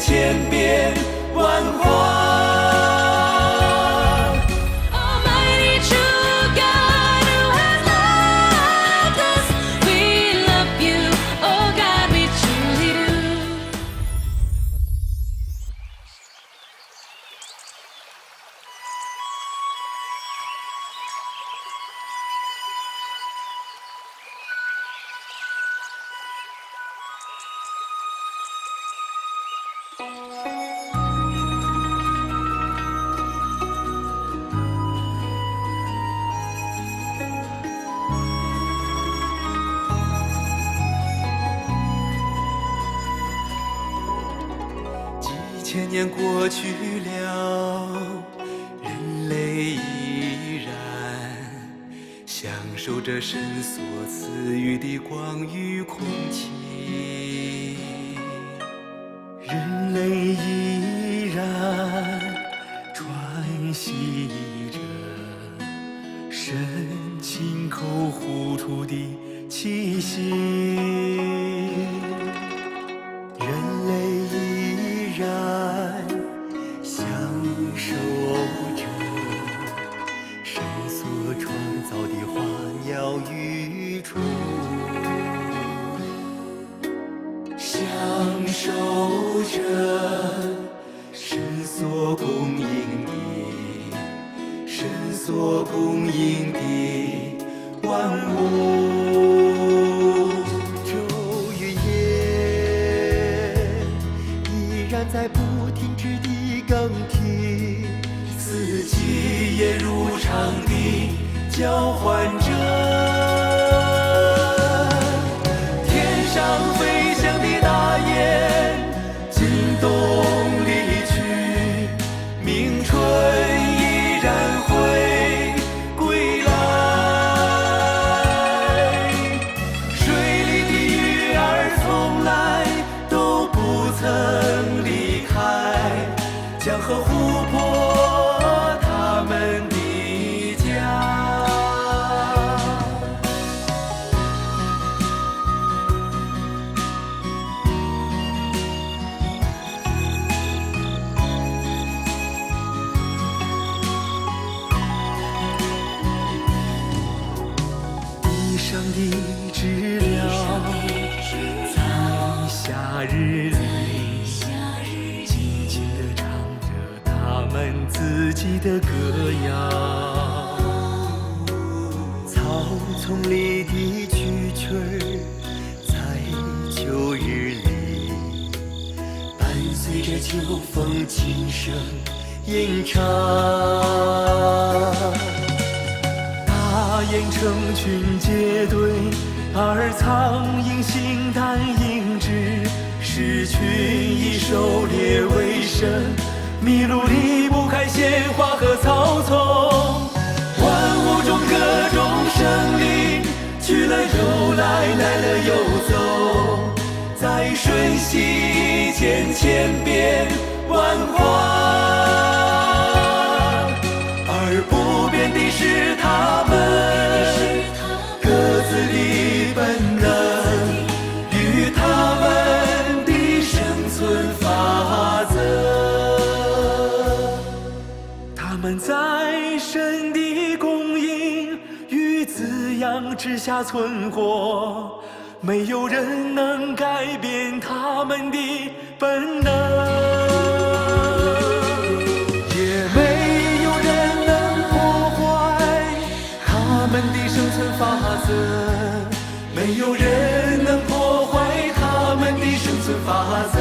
千变万化。Almighty true God who has loved us, we love you, oh God, we truly do.几千年过去了，人类依然享受着神所赐予的光与空气，人类依然喘息着神亲口呼出的气息，人类依然享受着神所创造的花鸟鱼虫，享受着神所供应的神所供应的万物。昼与夜依然在不停止地更替，四季也如常地交换着。天上飞翔的大雁惊动离去，明春依然会归来。水里的鱼儿从来都不曾离开江河湖泊他们的家。地上的知了在夏日里静静地唱着他们自己的歌谣，草丛里的蛐蛐儿在秋日里伴随着秋风轻声吟唱，大雁成群结队，而苍蝇形单影只，狮群以狩猎为生，麋鹿离不开鲜花和草丛。万物中各种生灵，去了又来，来了又走，在瞬息间千变万化。而不变的是他们各自的本能与他们的生存法则，他们在神的供应与滋养之下存活，没有人能改变他们的本能，也没有人能破坏他们的生存法则，没有人能破坏他们的生存法则。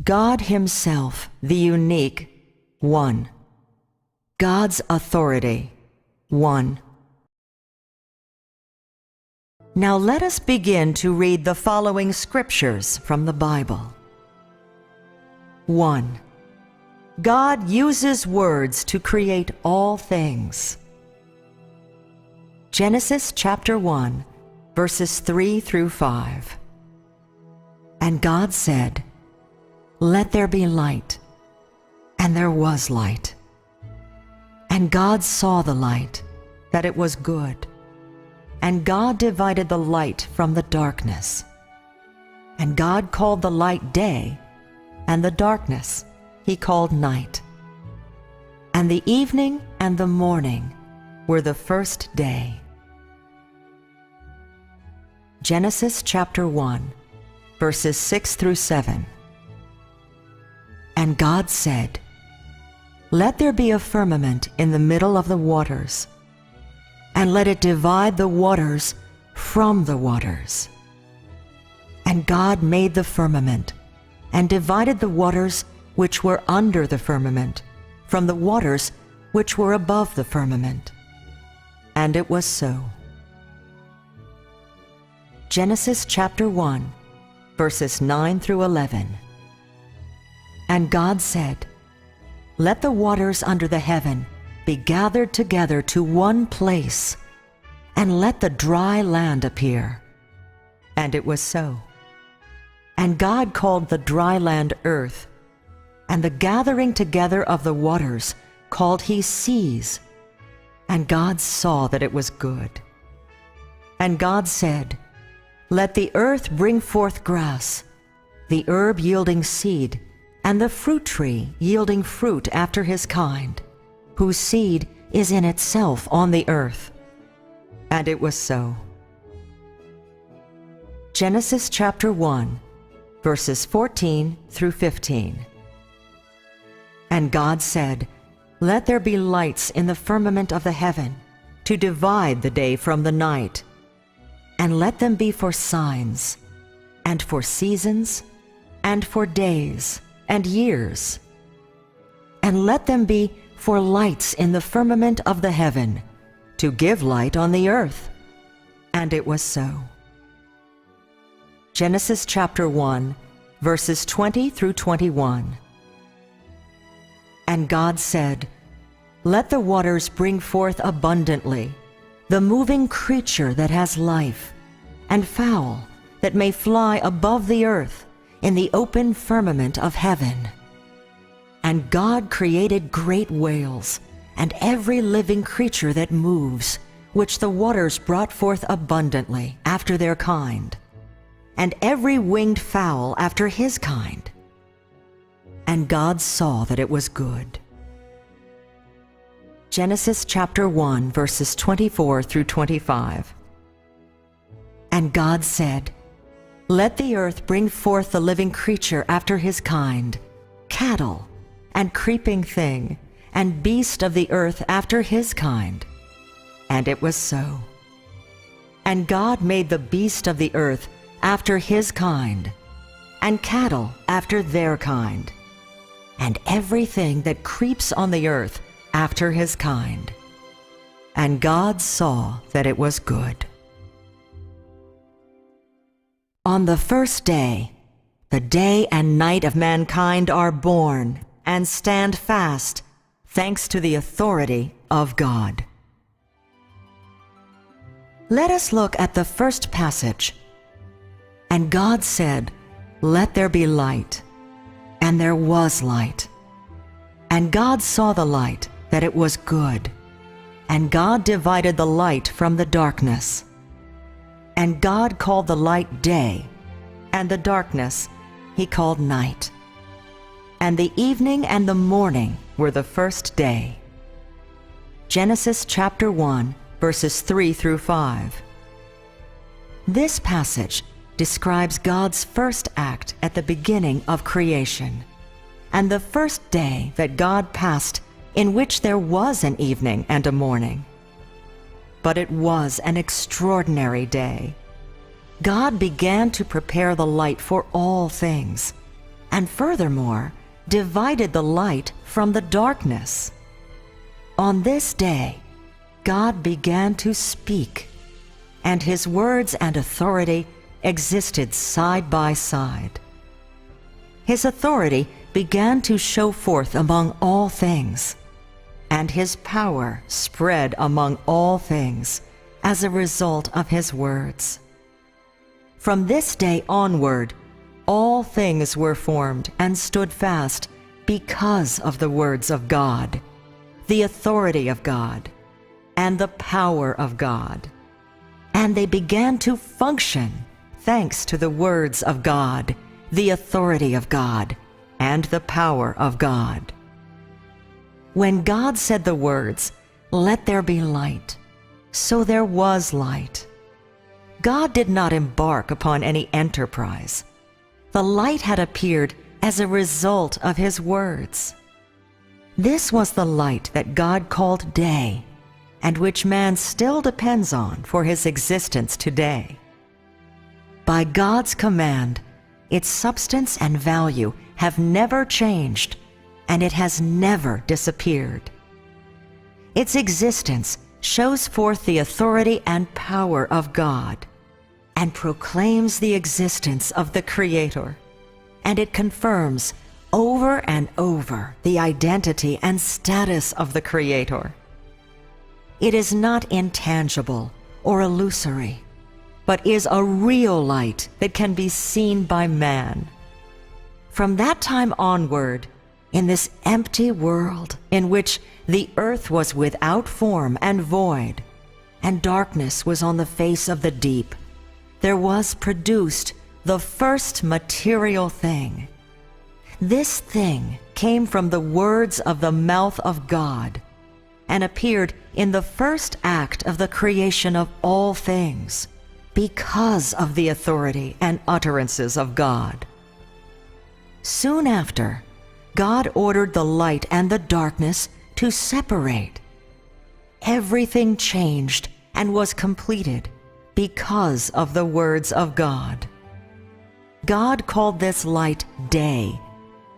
God Himself, the unique, 1. God's authority, 1. Now let us begin to read the following scriptures from the Bible. 1. God uses words to create all things. Genesis chapter 1, verses 3 through 5. And God said, "Let there be light." And there was light. And God saw the light, that it was good. And God divided the light from the darkness. And God called the light day, and the darkness he called night. And the evening and the morning were the first day. Genesis chapter 1, verses 6 through 7. And God said, "Let there be a firmament in the middle of the waters, and let it divide the waters from the waters." And God made the firmament, and divided the waters which were under the firmament from the waters which were above the firmament. And it was so. Genesis chapter 1, verses 9 through 11. And God said, "Let the waters under the heaven be gathered together to one place, and let the dry land appear." And it was so. And God called the dry land earth, and the gathering together of the waters called he seas. And God saw that it was good. And God said, "Let the earth bring forth grass, the herb yielding seed, and the fruit tree yielding fruit after his kind, whose seed is in itself on the earth." And it was so. Genesis chapter 1, verses 14 through 15. And God said, "Let there be lights in the firmament of the heaven, to divide the day from the night, and let them be for signs, and for seasons, and for days, and years. And let them be for lights in the firmament of the heaven, to give light on the earth." And it was so. Genesis chapter 1, verses 20 through 21. And God said, "Let the waters bring forth abundantly the moving creature that has life, and fowl that may fly above the earth in the open firmament of heaven." And God created great whales, and every living creature that moves, which the waters brought forth abundantly after their kind, and every winged fowl after his kind. And God saw that it was good. Genesis chapter 1, verses 24 through 25. And God said, "Let the earth bring forth the living creature after his kind, cattle, and creeping thing, and beast of the earth after his kind." And it was so. And God made the beast of the earth after his kind, and cattle after their kind, and everything that creeps on the earth after his kind. And God saw that it was good. On the first day, the day and night of mankind are born and stand fast, thanks to the authority of God. Let us look at the first passage. And God said, "Let there be light." And there was light. And God saw the light, that it was good. And God divided the light from the darkness. And God called the light day, and the darkness he called night. And the evening and the morning were the first day. Genesis chapter 1, verses 3 through 5. This passage describes God's first act at the beginning of creation, and the first day that God passed in which there was an evening and a morning. But it was an extraordinary day. God began to prepare the light for all things, and furthermore, divided the light from the darkness. On this day, God began to speak, and his words and authority existed side by side. His authority began to show forth among all things, and his power spread among all things as a result of his words. From this day onward, all things were formed and stood fast because of the words of God, the authority of God, and the power of God. And they began to function thanks to the words of God, the authority of God, and the power of God. When God said the words, "Let there be light," so there was light. God did not embark upon any enterprise. The light had appeared as a result of his words. This was the light that God called day, and which man still depends on for his existence today. By God's command, its substance and value have never changed, and it has never disappeared. Its existence shows forth the authority and power of God, and proclaims the existence of the Creator, and it confirms over and over the identity and status of the Creator. It is not intangible or illusory, but is a real light that can be seen by man. From that time onward, in this empty world in which the earth was without form and void, and darkness was on the face of the deep, there was produced the first material thing. This thing came from the words of the mouth of God, and appeared in the first act of the creation of all things, because of the authority and utterances of God. Soon after, God ordered the light and the darkness to separate. Everything changed and was completed because of the words of God. God called this light day,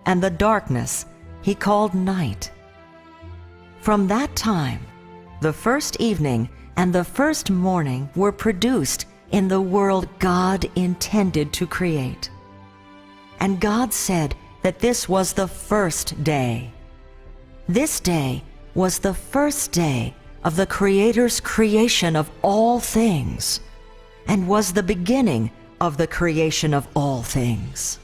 and the darkness he called night. From that time, the first evening and the first morning were produced in the world God intended to create. And God said that this was the first day. This day was the first day of the Creator's creation of all things, and was the beginning of the creation of all things,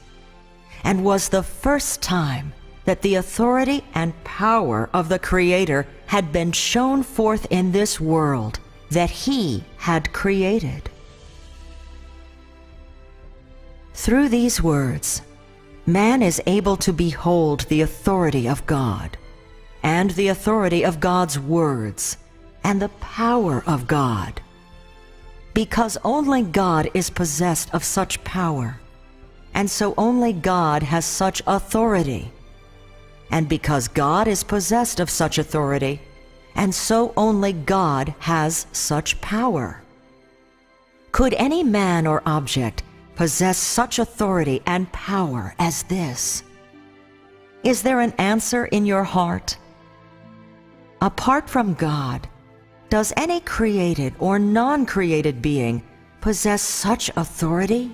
and was the first time that the authority and power of the Creator had been shown forth in this world that he had created. Through these words, man is able to behold the authority of God, and the authority of God's words, and the power of God. Because only God is possessed of such power, and so only God has such authority. And because God is possessed of such authority, and so only God has such power. Could any man or object possess such authority and power as this? Is there an answer in your heart? Apart from God, does any created or non-created being possess such authority?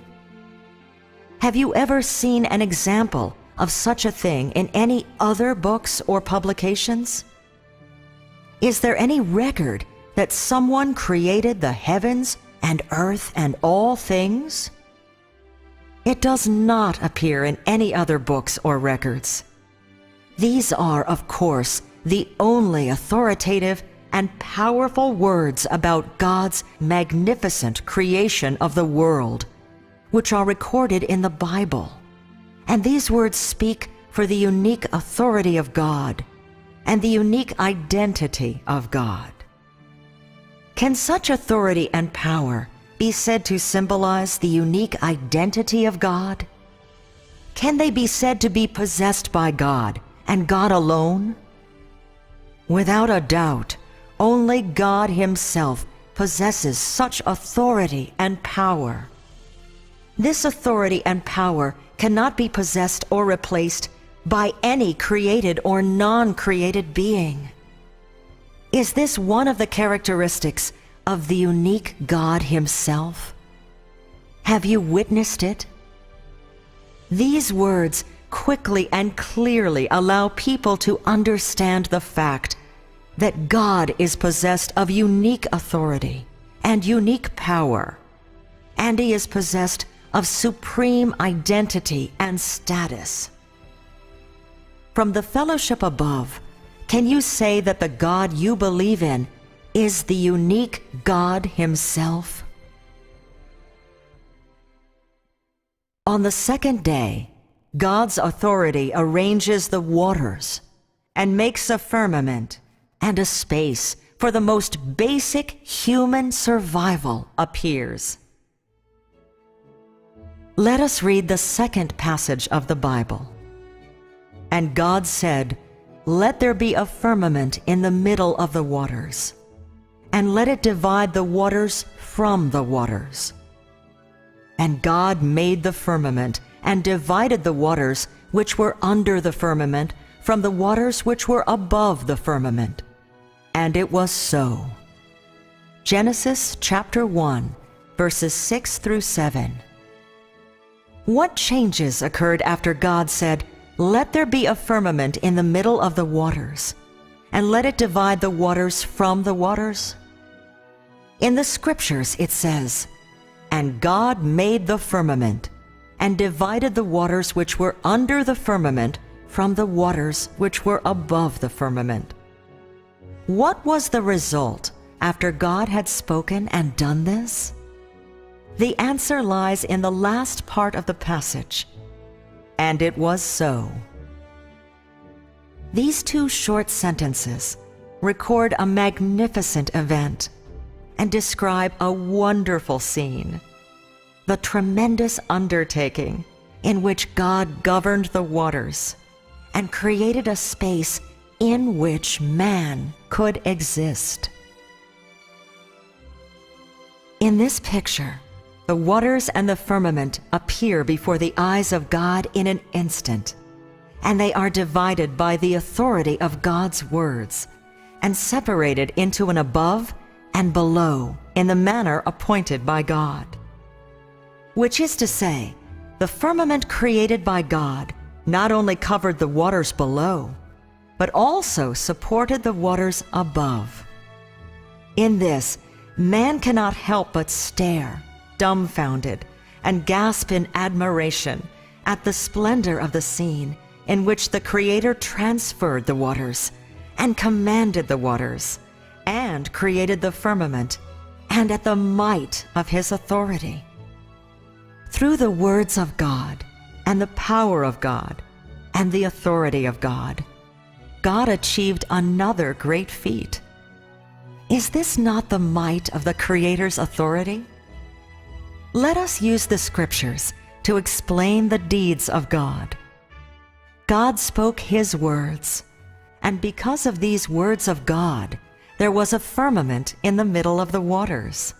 Have you ever seen an example of such a thing in any other books or publications? Is there any record that someone created the heavens and earth and all things? It does not appear in any other books or records. These are, of course, the only authoritative and powerful words about God's magnificent creation of the world, which are recorded in the Bible. And these words speak for the unique authority of God and the unique identity of God. Can such authority and power be said to symbolize the unique identity of God? Can they be said to be possessed by God and God alone? Without a doubt, only God Himself possesses such authority and power. This authority and power cannot be possessed or replaced by any created or non-created being. Is this one of the characteristics of the unique God Himself? Have you witnessed it? These words quickly and clearly allow people to understand the fact that God is possessed of unique authority and unique power, and He is possessed of supreme identity and status. From the fellowship above, can you say that the God you believe in is the unique God Himself? On the second day, God's authority arranges the waters and makes a firmament and a space for the most basic human survival appears. Let us read the second passage of the Bible. And God said, "Let there be a firmament in the middle of the waters, and let it divide the waters from the waters." And God made the firmament and divided the waters which were under the firmament from the waters which were above the firmament. And it was so. Genesis chapter 1, verses 6 through 7. What changes occurred after God said, "Let there be a firmament in the middle of the waters, and let it divide the waters from the waters"? In the Scriptures it says, "And God made the firmament, and divided the waters which were under the firmament from the waters which were above the firmament." What was the result after God had spoken and done this? The answer lies in the last part of the passage. And it was so. These two short sentences record a magnificent event and describe a wonderful scene, the tremendous undertaking in which God governed the waters and created a space in which man could exist. In this picture, the waters and the firmament appear before the eyes of God in an instant, and they are divided by the authority of God's words and separated into an above and below in the manner appointed by God. Which is to say, the firmament created by God not only covered the waters below, but also supported the waters above. In this, man cannot help but stare, dumbfounded, and gasp in admiration at the splendor of the scene in which the Creator transferred the waters and commanded the waters and created the firmament, and at the might of His authority. Through the words of God and the power of God and the authority of God, God achieved another great feat. Is this not the might of the Creator's authority? Let us use the Scriptures to explain the deeds of God. God spoke His words, and because of these words of God, there was a firmament in the middle of the waters.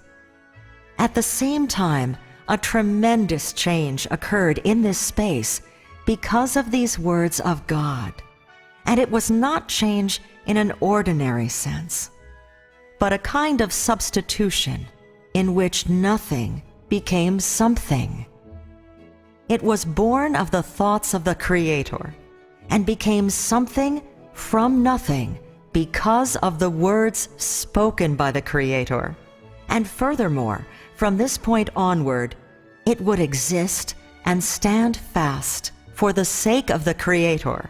At the same time, a tremendous change occurred in this space because of these words of God, and it was not change in an ordinary sense, but a kind of substitution in which nothing became something. It was born of the thoughts of the Creator and became something from nothing because of the words spoken by the Creator. And furthermore, from this point onward, it would exist and stand fast for the sake of the Creator,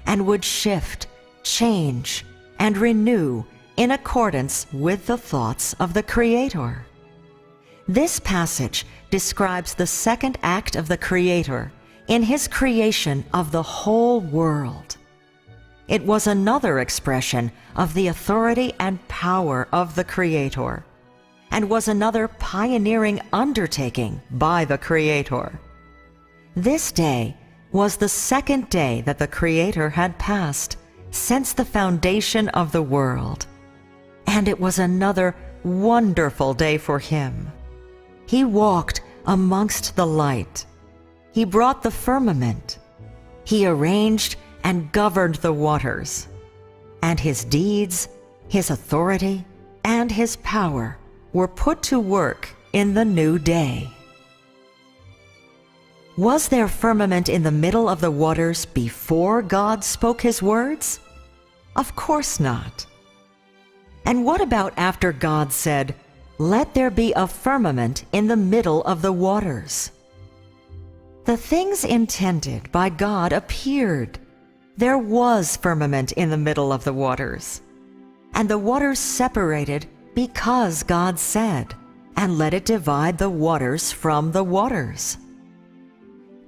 and would shift, change, and renew in accordance with the thoughts of the Creator. This passage describes the second act of the Creator in His creation of the whole world. It was another expression of the authority and power of the Creator, and was another pioneering undertaking by the Creator. This day was the second day that the Creator had passed since the foundation of the world, and it was another wonderful day for Him. He walked amongst the light. He brought the firmament. He arranged and governed the waters. And His deeds, His authority, and His power were put to work in the new day. Was there firmament in the middle of the waters before God spoke his words? Of course not. And what about after God said, "Let there be a firmament in the middle of the waters"? The things intended by God appeared. There was firmament in the middle of the waters. And the waters separated because God said, and let it divide the waters from the waters.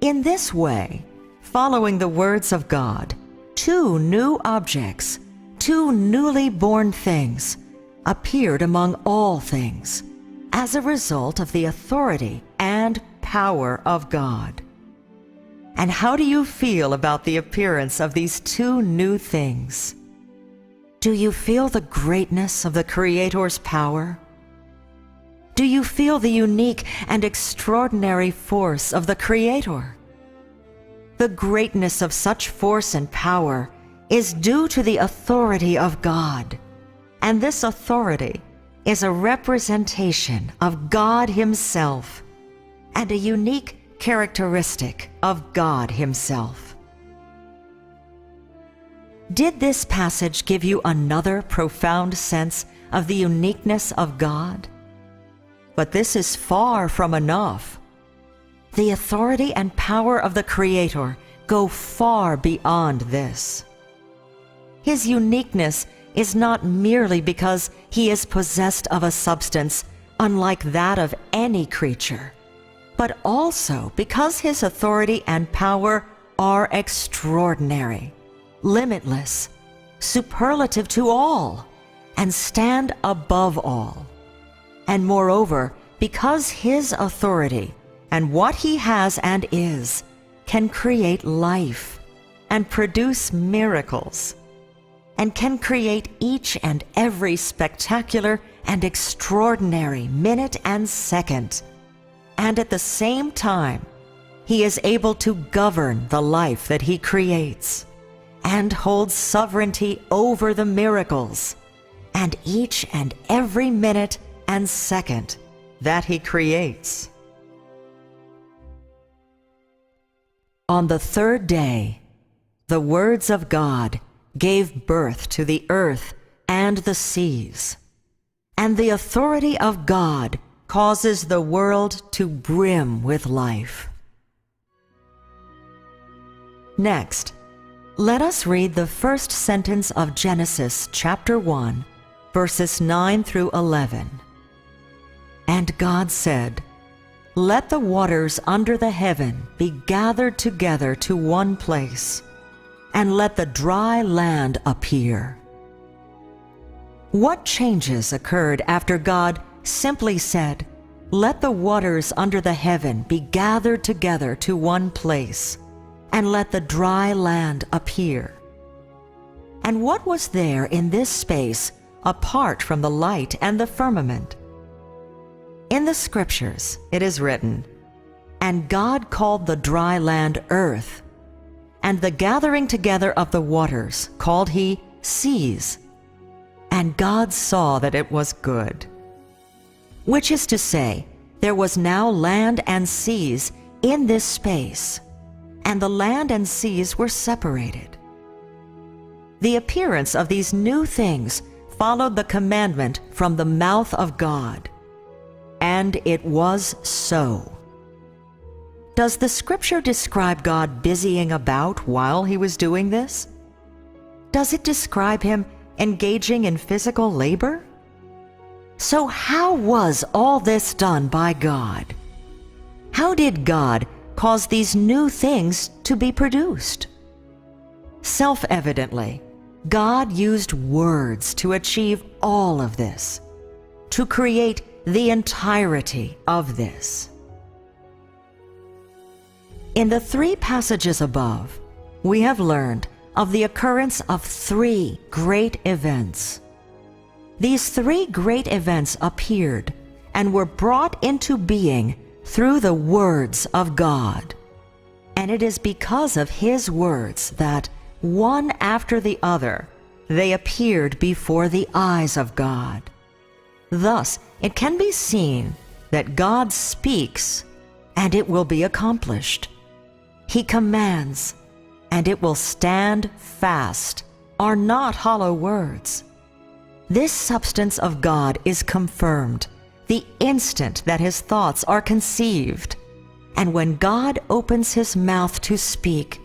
In this way, following the words of God, two new objects, two newly born things, appeared among all things as a result of the authority and power of God. And how do you feel about the appearance of these two new things? Do you feel the greatness of the Creator's power? Do you feel the unique and extraordinary force of the Creator? The greatness of such force and power is due to the authority of God, and this authority is a representation of God Himself and a unique characteristic of God Himself. Did this passage give you another profound sense of the uniqueness of God? But this is far from enough. The authority and power of the Creator go far beyond this. His uniqueness is not merely because He is possessed of a substance unlike that of any creature, but also because His authority and power are extraordinary, limitless, superlative to all, and stand above all. And moreover, because His authority and what He has and is can create life and produce miracles, and can create each and every spectacular and extraordinary minute and second, and at the same time, He is able to govern the life that He creates, and holds sovereignty over the miracles, and each and every minute and second that He creates. On the third day, the words of God gave birth to the earth and the seas, and the authority of God causes the world to brim with life. Next, let us read the first sentence of Genesis chapter 1, verses 9 through 11. And God said, "Let the waters under the heaven be gathered together to one place, and let the dry land appear." What changes occurred after God simply said, "Let the waters under the heaven be gathered together to one place, and let the dry land appear"? And what was there in this space apart from the light and the firmament? In the Scriptures it is written, "And God called the dry land earth, and the gathering together of the waters called He seas. And God saw that it was good." Which is to say, there was now land and seas in this space, and the land and seas were separated. The appearance of these new things followed the commandment from the mouth of God. And it was so. Does the Scripture describe God busying about while He was doing this? Does it describe Him engaging in physical labor? So how was all this done by God? How did God cause these new things to be produced? Self-evidently, God used words to achieve all of this, to create the entirety of this. In the three passages above, we have learned of the occurrence of three great events. These three great events appeared and were brought into being through the words of God. And it is because of His words that, one after the other, they appeared before the eyes of God. Thus, it can be seen that God speaks, and it will be accomplished. He commands, and it will stand fast, are not hollow words. This substance of God is confirmed the instant that his thoughts are conceived, and when God opens his mouth to speak,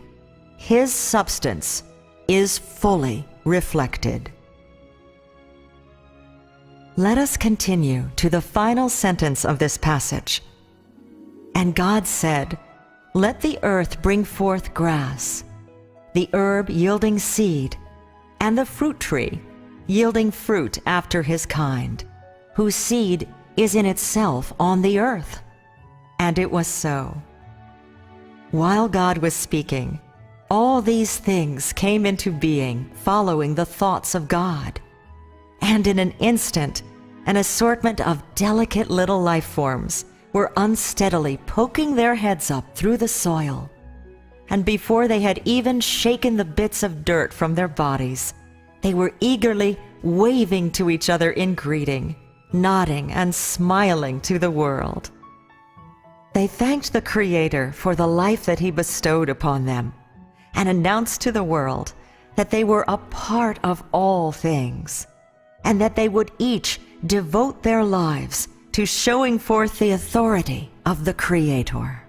his substance is fully reflected. Let us continue to the final sentence of this passage. And God said, "Let the earth bring forth grass, the herb yielding seed, and the fruit tree yielding fruit after his kind, whose seed is in itself on the earth." And it was so. While God was speaking, all these things came into being following the thoughts of God. And in an instant, an assortment of delicate little life forms were unsteadily poking their heads up through the soil. And before they had even shaken the bits of dirt from their bodies, they were eagerly waving to each other in greeting, nodding and smiling to the world. They thanked the Creator for the life that he bestowed upon them, and announced to the world that they were a part of all things, and that they would each devote their lives to showing forth the authority of the Creator.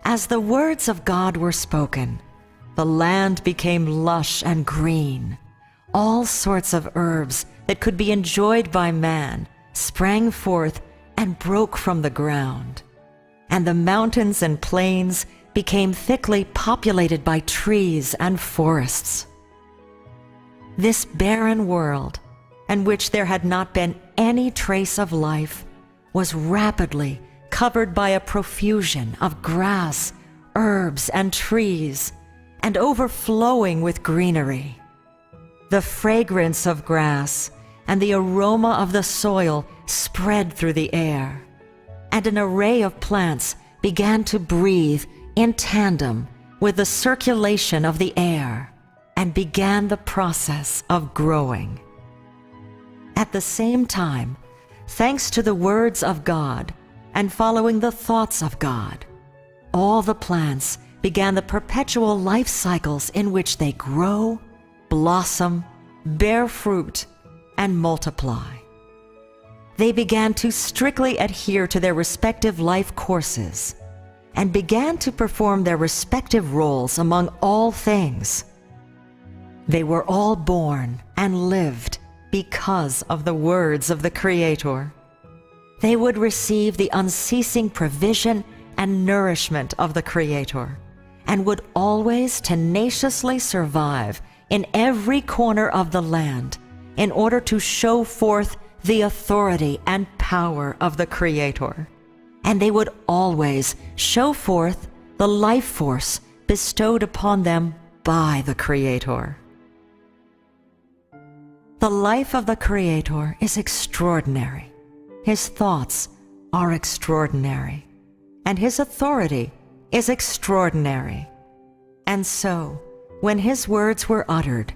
As the words of God were spoken, the land became lush and green. All sorts of herbs that could be enjoyed by man sprang forth and broke from the ground, and the mountains and plains became thickly populated by trees and forests. This barren world, in which there had not been any trace of life, was rapidly covered by a profusion of grass, herbs, and trees, and overflowing with greenery. The fragrance of grass and the aroma of the soil spread through the air, and an array of plants began to breathe in tandem with the circulation of the air, and began the process of growing. At the same time, thanks to the words of God and following the thoughts of God, all the plants began the perpetual life cycles in which they grow, blossom, bear fruit, and multiply. They began to strictly adhere to their respective life courses and began to perform their respective roles among all things. They were all born and lived because of the words of the Creator. They would receive the unceasing provision and nourishment of the Creator, and would always tenaciously survive in every corner of the land in order to show forth the authority and power of the Creator. And they would always show forth the life force bestowed upon them by the Creator. The life of the Creator is extraordinary. His thoughts are extraordinary, and his authority is extraordinary. And so, when his words were uttered,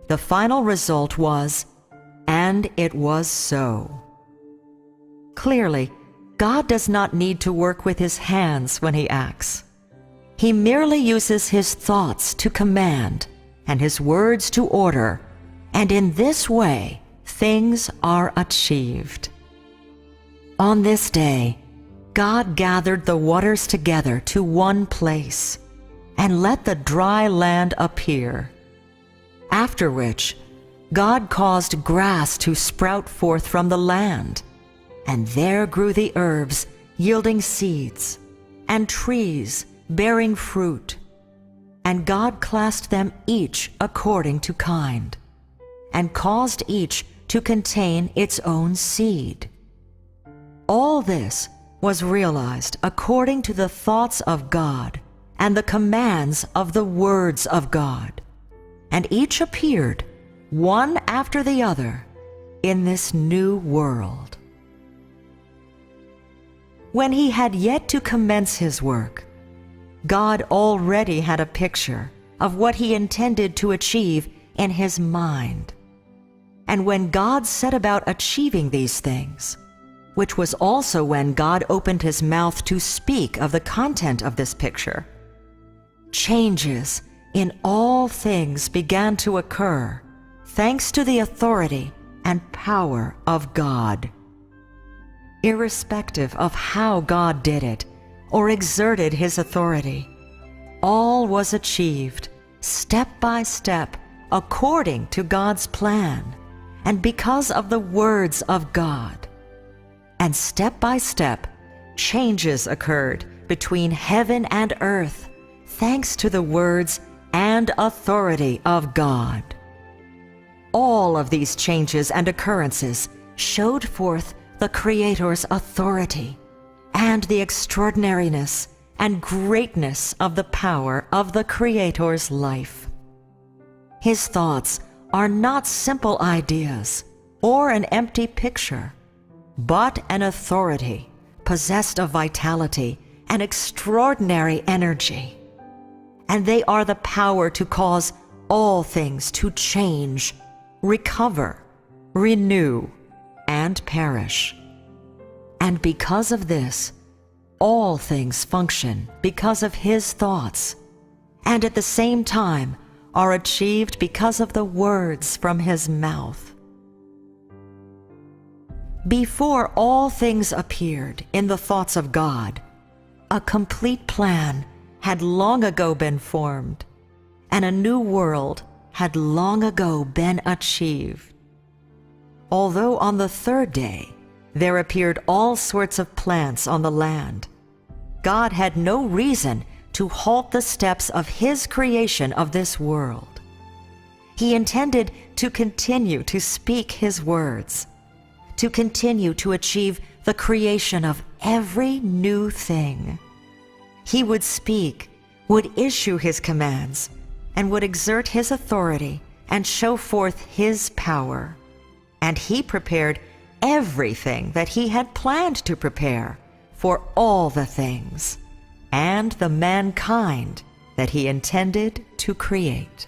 the final result was, "And it was so." Clearly, God does not need to work with his hands when he acts. He merely uses his thoughts to command and his words to order, and in this way, things are achieved. On this day, God gathered the waters together to one place and let the dry land appear. After which, God caused grass to sprout forth from the land, and there grew the herbs yielding seeds, and trees bearing fruit. And God classed them each according to kind, and caused each to contain its own seed. All this was realized according to the thoughts of God and the commands of the words of God, and each appeared, one after the other, in this new world. When he had yet to commence his work, God already had a picture of what he intended to achieve in his mind. And when God set about achieving these things, which was also when God opened his mouth to speak of the content of this picture, changes in all things began to occur thanks to the authority and power of God. Irrespective of how God did it or exerted his authority, all was achieved step by step according to God's plan and because of the words of God. And step by step, changes occurred between heaven and earth thanks to the words and authority of God. All of these changes and occurrences showed forth the Creator's authority and the extraordinariness and greatness of the power of the Creator's life. His thoughts are not simple ideas or an empty picture, but an authority possessed of vitality and extraordinary energy. And they are the power to cause all things to change, recover, renew, and perish. And because of this, all things function because of his thoughts, and at the same time are achieved because of the words from his mouth. Before all things appeared in the thoughts of God, a complete plan had long ago been formed, and a new world had long ago been achieved. Although on the third day there appeared all sorts of plants on the land, God had no reason to halt the steps of his creation of this world. He intended to continue to speak his words, to continue to achieve the creation of every new thing. He would speak, would issue his commands, and would exert his authority and show forth his power. And he prepared everything that he had planned to prepare for all the things and the mankind that he intended to create.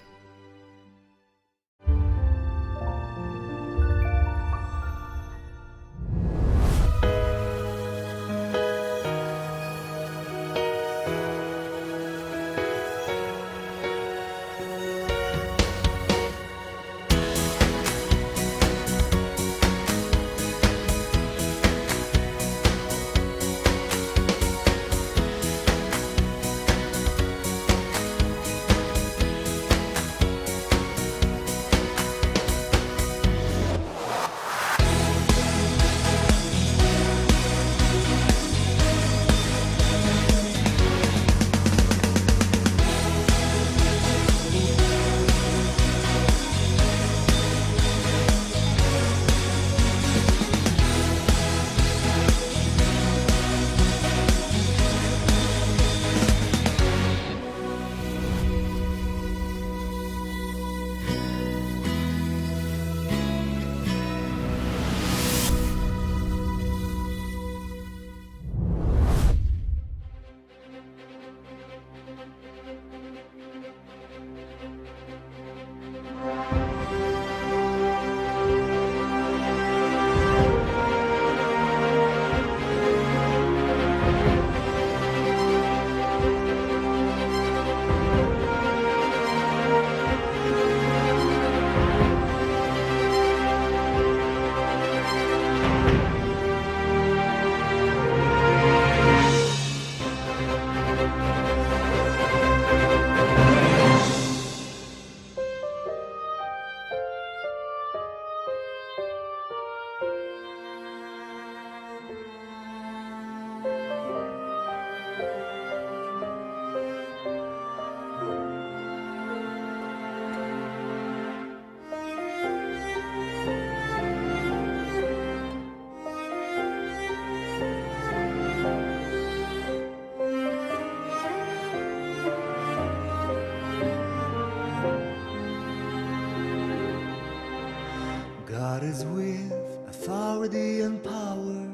God is with authority and power.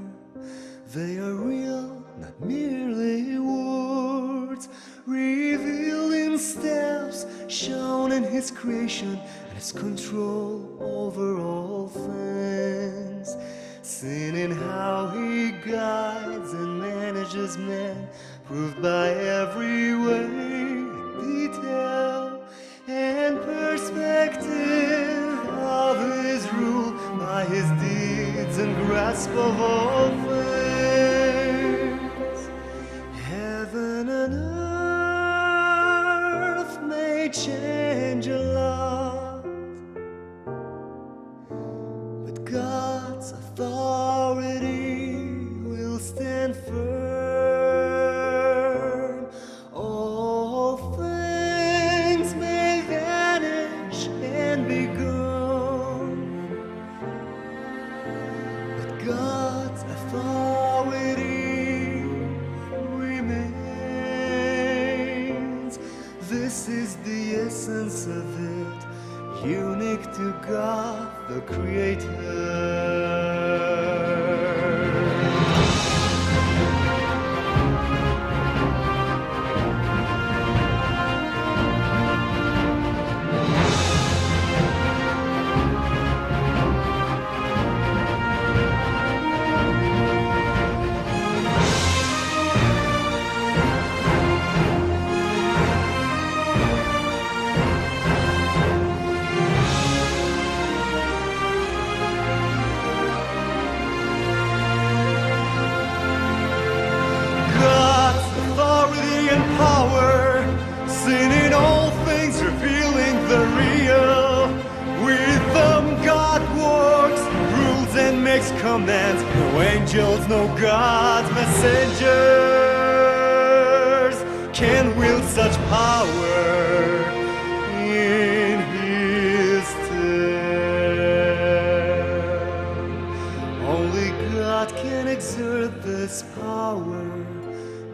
They are real, not merely words, revealed in steps shown in his creation and his control over all things. Seen in how he guides and manages men, proved by every way, detail, and perspective of his rule, by his deeds and grasp of all things. Heaven and earth may change a lot, but God's authority will stand firm. All things may vanish and be gone, but God's authority remains. This is the essence of it, unique to God the Creator. God's authority and power, seen in all things, revealing the real. With them God works, rules and makes commands. No angels, no God's messengers can wield such power in his stead. Only God can exert this power.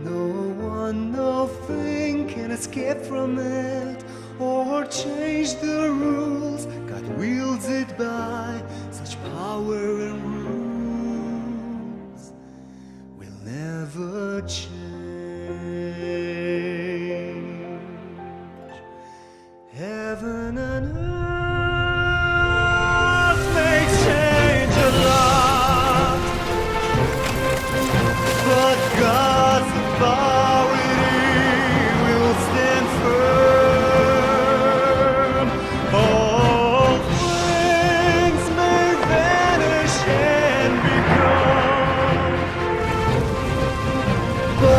No one, no thing can escape from it or change the rules. God wields it by such power and rules will never change. Heaven and earth may change a lot, but God's authority will stand firm. All things may vanish and be gone, but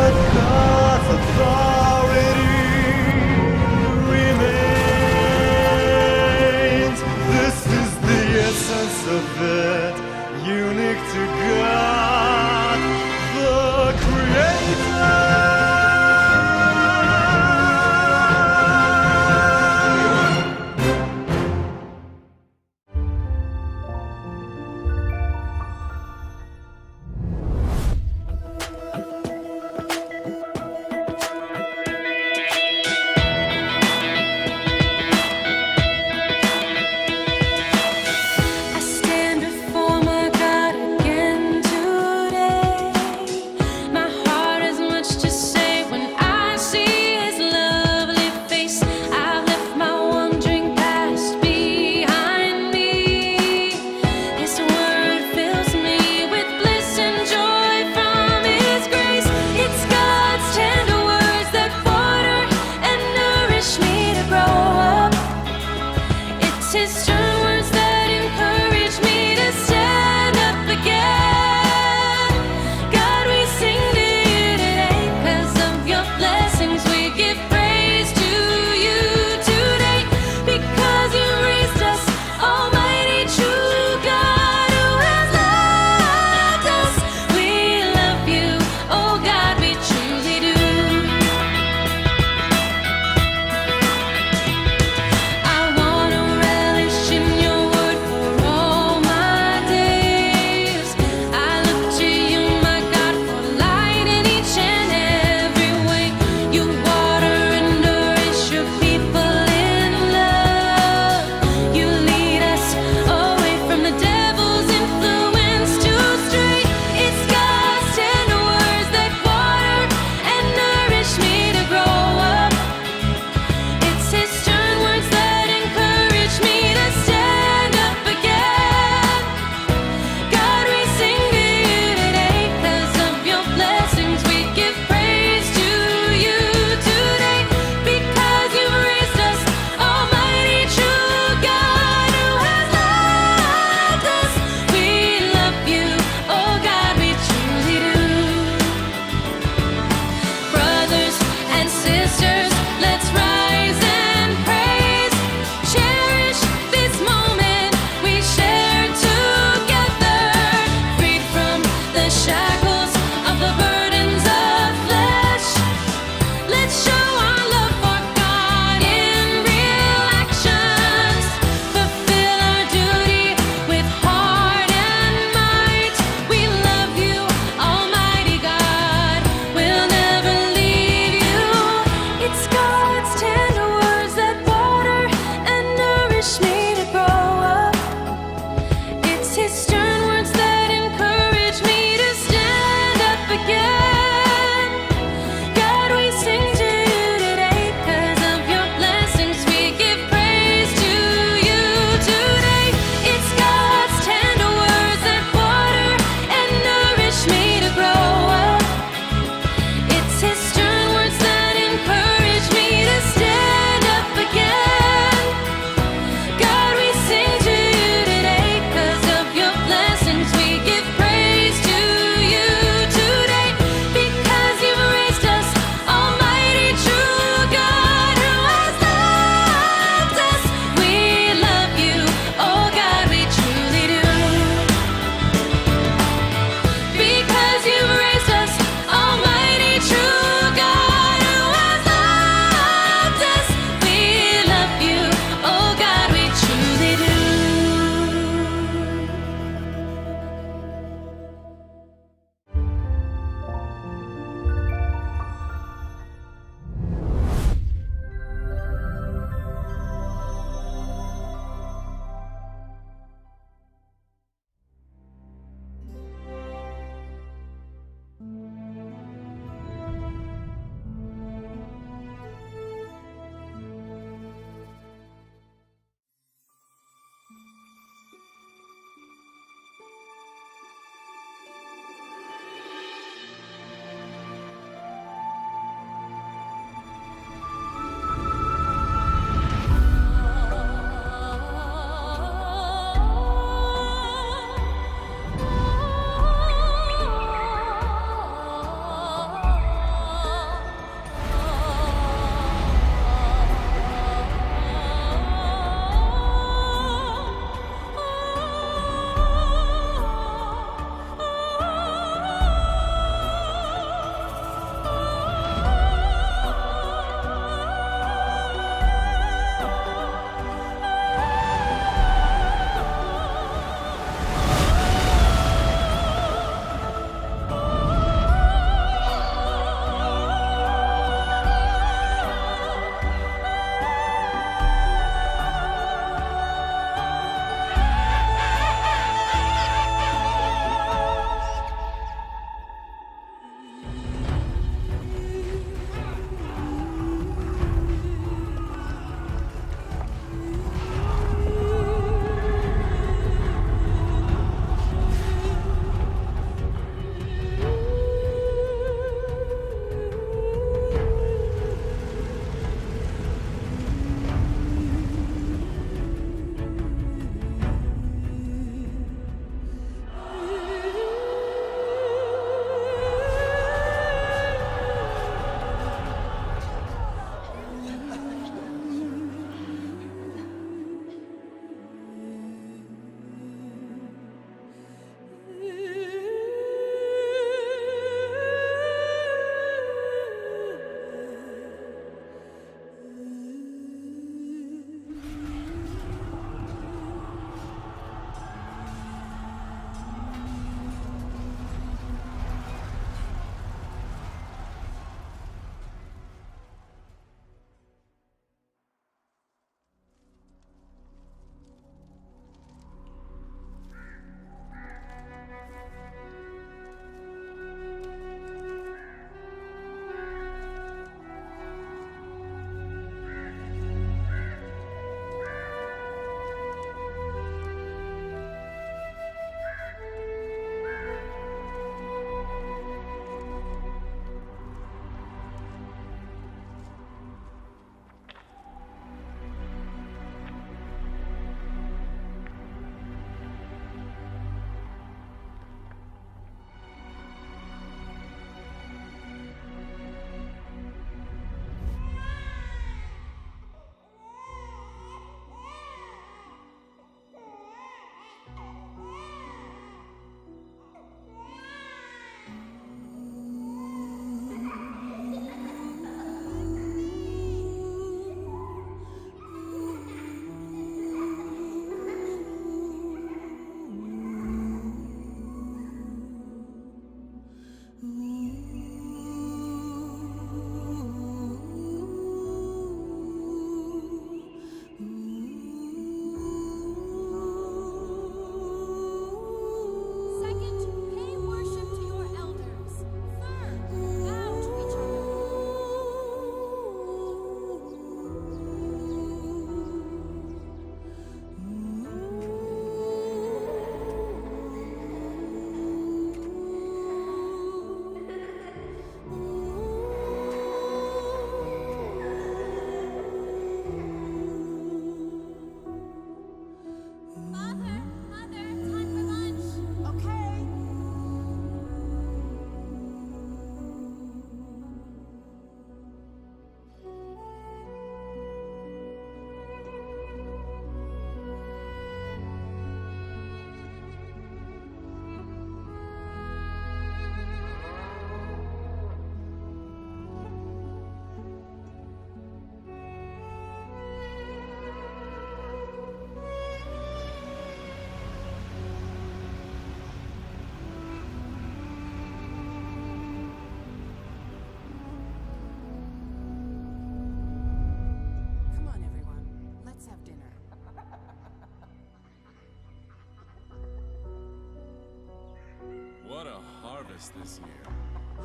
harvest this year.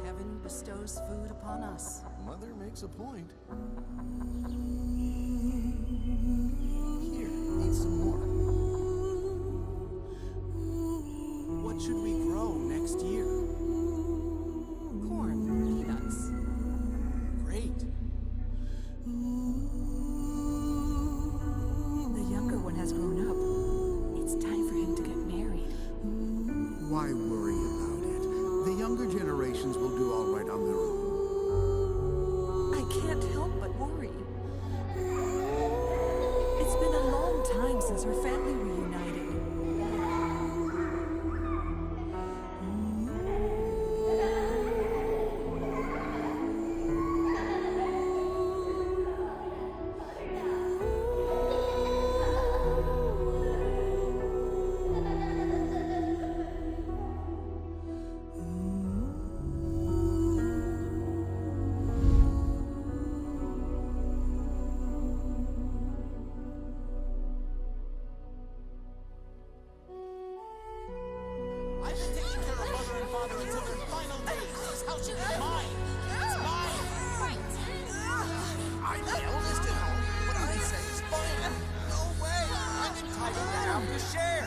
Heaven bestows food upon us. Mother makes a point. Here, eat some more. What should we grow next year? Corn, peanuts. Great. The younger one has grown up. It's time for him to get married. Why worry about it? The younger generations will do all right on their own. I can't help but worry. It's been a long time since our family reunited. I've been taking care of Mother and Father until their final days. This house is mine. It's mine. I'm the eldest at home. What I say is final. No way. I'm entitled to have the share.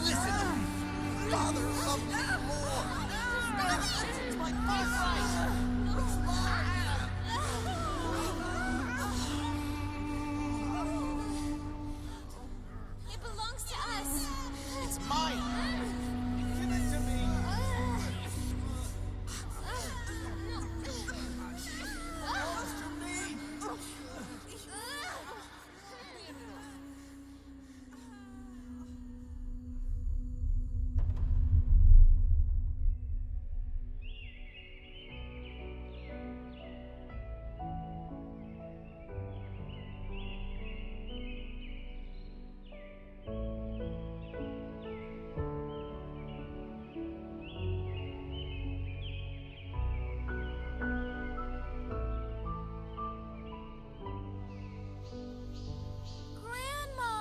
Listen to me. Father loved me more. It's my birthright. It's mine. It belongs to us. It's mine. Give it to me. Belongs to me. Grandma!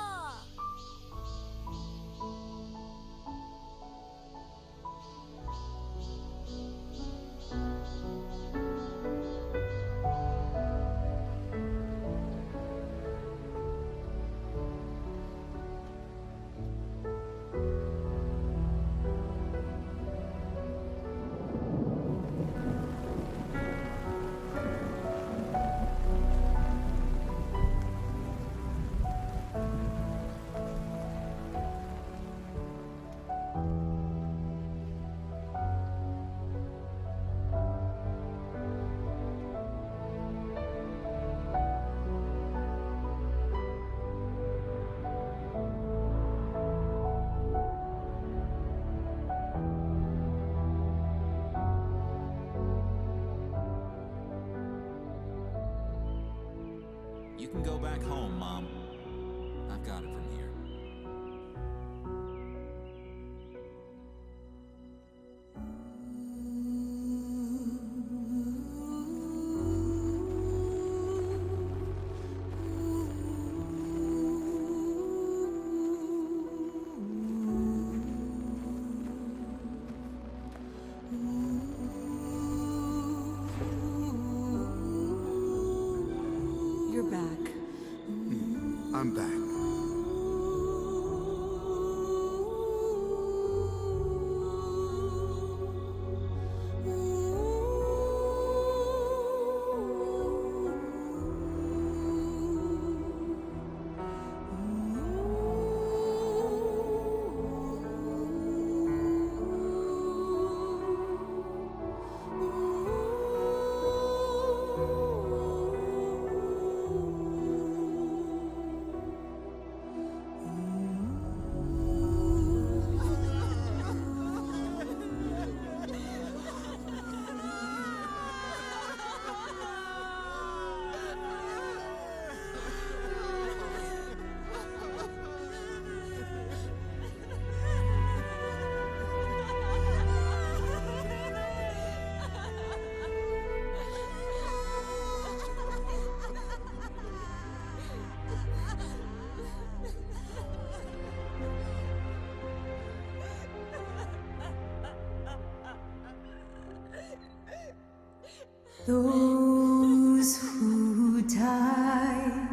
You can go back home, Mom. I've got it from here. You're back. I'm back. Those who die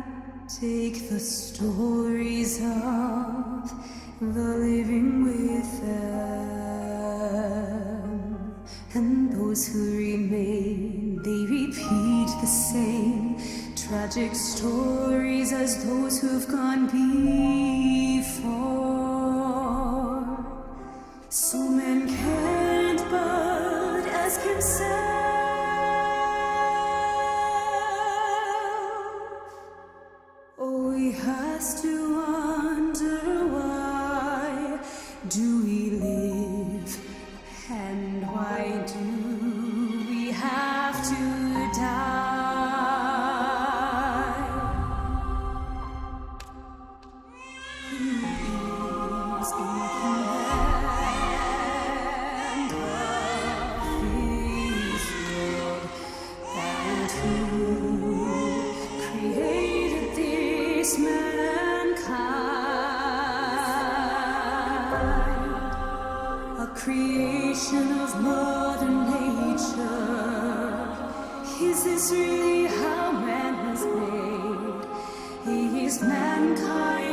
take the stories of the living with them, and those who remain, they repeat the same tragic stories as those who've gone before. So men can't but ask himself, oh, he has to wonder why do we live and why do we have to die? Who is in command of this world, and who created this mankind? A creation of Mother Nature. Is this really how man was made? Is mankind